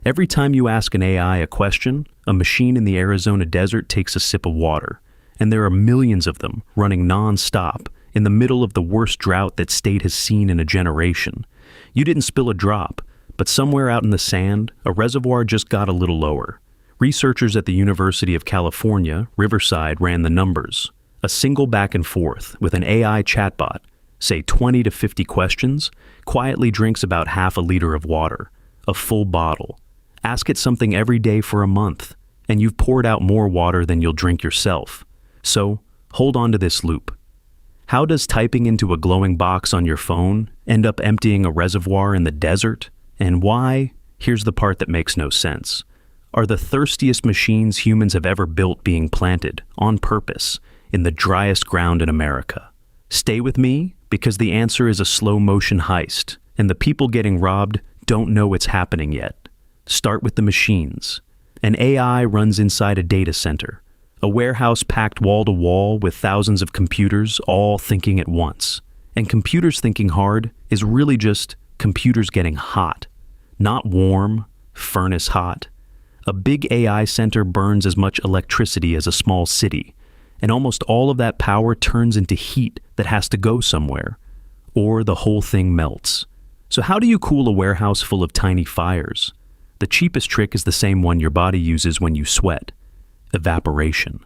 Every time you ask an AI a question, a machine in the Arizona desert takes a sip of water, and there are millions of them running nonstop in the middle of the worst drought that state has seen in a generation. You didn't spill a drop, but somewhere out in the sand, a reservoir just got a little lower. Researchers at the University of California, Riverside, ran the numbers. A single back and forth with an AI chatbot, say 20 to 50 questions, quietly drinks about half a liter of water, a full bottle. Ask it something every day for a month, and you've poured out more water than you'll drink yourself. So, hold on to this loop. How does typing into a glowing box on your phone end up emptying a reservoir in the desert? And why? Here's the part that makes no sense. Are the thirstiest machines humans have ever built being planted, on purpose, in the driest ground in America? Stay with me, because the answer is a slow-motion heist, and the people getting robbed don't know it's happening yet. Start with the machines. An AI runs inside a data center, a warehouse packed wall-to-wall with thousands of computers all thinking at once. And computers thinking hard is really just computers getting hot. Not warm, furnace hot. A big AI center burns as much electricity as a small city, and almost all of that power turns into heat that has to go somewhere, or the whole thing melts. So how do you cool a warehouse full of tiny fires? The cheapest trick is the same one your body uses when you sweat: evaporation.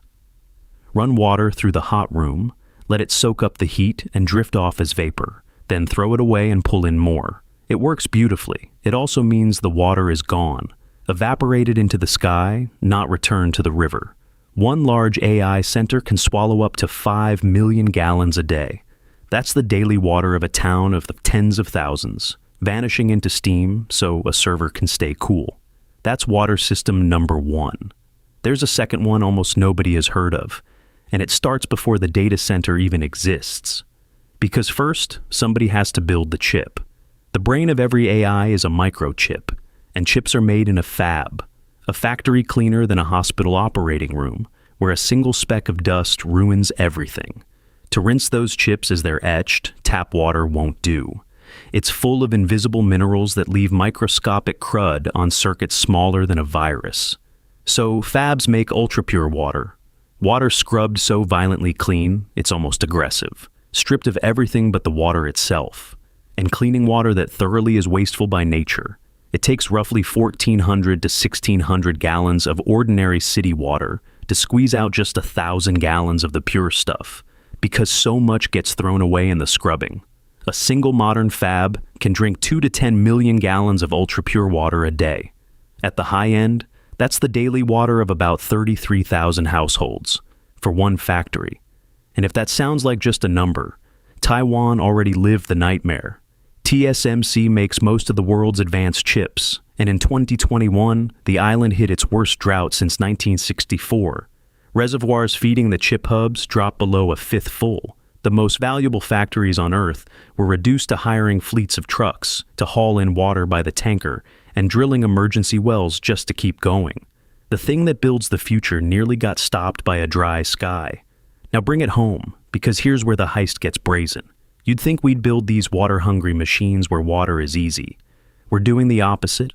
Run water through the hot room, let it soak up the heat and drift off as vapor, then throw it away and pull in more. It works beautifully. It also means the water is gone, evaporated into the sky, not returned to the river. One large AI center can swallow up to 5 million gallons a day. That's the daily water of a town of the tens of thousands, vanishing into steam so a server can stay cool. That's water system number 1. There's a second one almost nobody has heard of, and it starts before the data center even exists. Because first, somebody has to build the chip. The brain of every AI is a microchip, and chips are made in a fab, a factory cleaner than a hospital operating room, where a single speck of dust ruins everything. To rinse those chips as they're etched, tap water won't do. It's full of invisible minerals that leave microscopic crud on circuits smaller than a virus. So fabs make ultra-pure water. Water scrubbed so violently clean, it's almost aggressive, stripped of everything but the water itself. And cleaning water that thoroughly is wasteful by nature. It takes roughly 1,400 to 1,600 gallons of ordinary city water to squeeze out just 1,000 gallons of the pure stuff, because so much gets thrown away in the scrubbing. A single modern fab can drink 2 to 10 million gallons of ultra-pure water a day. At the high end, that's the daily water of about 33,000 households for one factory. And if that sounds like just a number, Taiwan already lived the nightmare. TSMC makes most of the world's advanced chips, and in 2021, the island hit its worst drought since 1964. Reservoirs feeding the chip hubs dropped below a fifth full. The most valuable factories on Earth were reduced to hiring fleets of trucks to haul in water by the tanker and drilling emergency wells just to keep going. The thing that builds the future nearly got stopped by a dry sky. Now bring it home, because here's where the heist gets brazen. You'd think we'd build these water-hungry machines where water is easy. We're doing the opposite.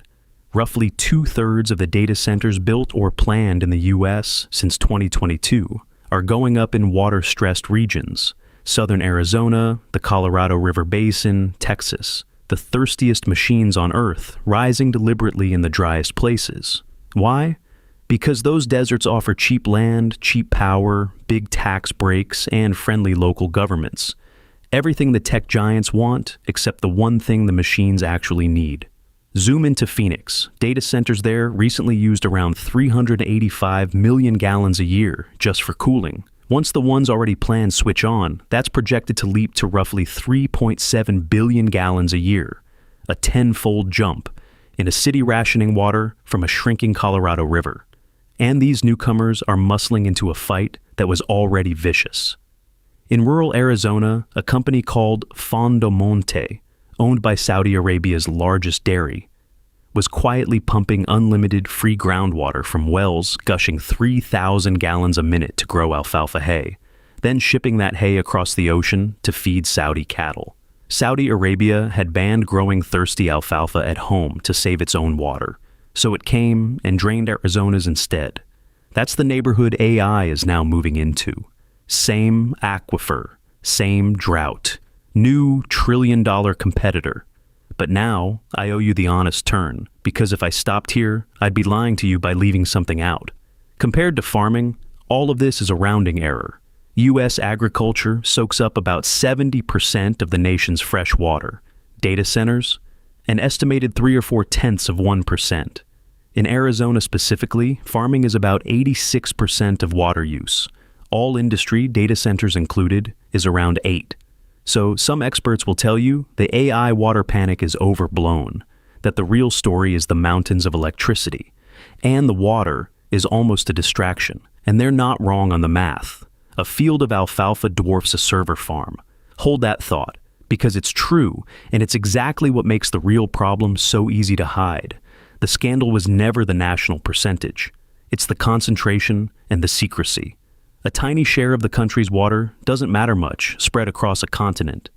Roughly 2/3 of the data centers built or planned in the U.S. since 2022 are going up in water-stressed regions. Southern Arizona, the Colorado River Basin, Texas. The thirstiest machines on Earth rising deliberately in the driest places. Why? Because those deserts offer cheap land, cheap power, big tax breaks, and friendly local governments. Everything the tech giants want, except the one thing the machines actually need. Zoom into Phoenix. Data centers there recently used around 385 million gallons a year just for cooling. Once the ones already planned switch on, that's projected to leap to roughly 3.7 billion gallons a year, a 10-fold jump, in a city rationing water from a shrinking Colorado River. And these newcomers are muscling into a fight that was already vicious. In rural Arizona, a company called Fondomonte, owned by Saudi Arabia's largest dairy, was quietly pumping unlimited free groundwater from wells gushing 3,000 gallons a minute to grow alfalfa hay, then shipping that hay across the ocean to feed Saudi cattle. Saudi Arabia had banned growing thirsty alfalfa at home to save its own water, so it came and drained Arizona's instead. That's the neighborhood AI is now moving into. Same aquifer, same drought, new trillion-dollar competitor. But now, I owe you the honest turn, because if I stopped here, I'd be lying to you by leaving something out. Compared to farming, all of this is a rounding error. U.S. agriculture soaks up about 70% of the nation's fresh water. Data centers? An estimated 3 or 4/10%. In Arizona specifically, farming is about 86% of water use. All industry, data centers included, is around 8. So some experts will tell you the AI water panic is overblown, that the real story is the mountains of electricity, and the water is almost a distraction. And they're not wrong on the math. A field of alfalfa dwarfs a server farm. Hold that thought, because it's true, and it's exactly what makes the real problem so easy to hide. The scandal was never the national percentage. It's the concentration and the secrecy. A tiny share of the country's water doesn't matter much spread across a continent.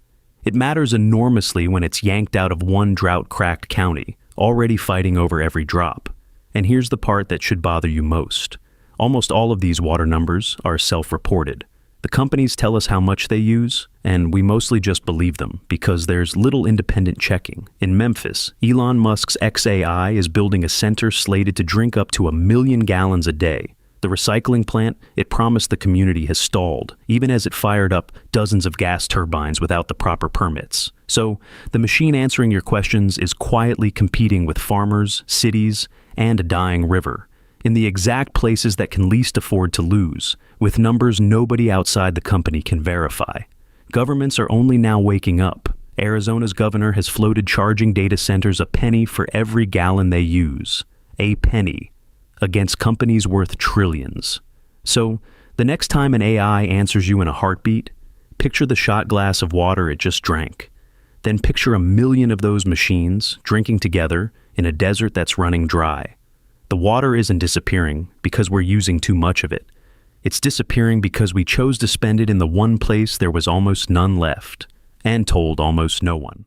It matters enormously when it's yanked out of one drought-cracked county, already fighting over every drop. And here's the part that should bother you most. Almost all of these water numbers are self-reported. The companies tell us how much they use, and we mostly just believe them because there's little independent checking. In Memphis, Elon Musk's XAI is building a center slated to drink up to 1 million gallons a day. The recycling plant it promised the community has stalled, even as it fired up dozens of gas turbines without the proper permits. So, the machine answering your questions is quietly competing with farmers, cities, and a dying river, in the exact places that can least afford to lose, with numbers nobody outside the company can verify. Governments are only now waking up. Arizona's governor has floated charging data centers a penny for every gallon they use. A penny. Against companies worth trillions. So, the next time an AI answers you in a heartbeat, picture the shot glass of water it just drank. Then picture 1 million of those machines drinking together in a desert that's running dry. The water isn't disappearing because we're using too much of it. It's disappearing because we chose to spend it in the one place there was almost none left, and told almost no one.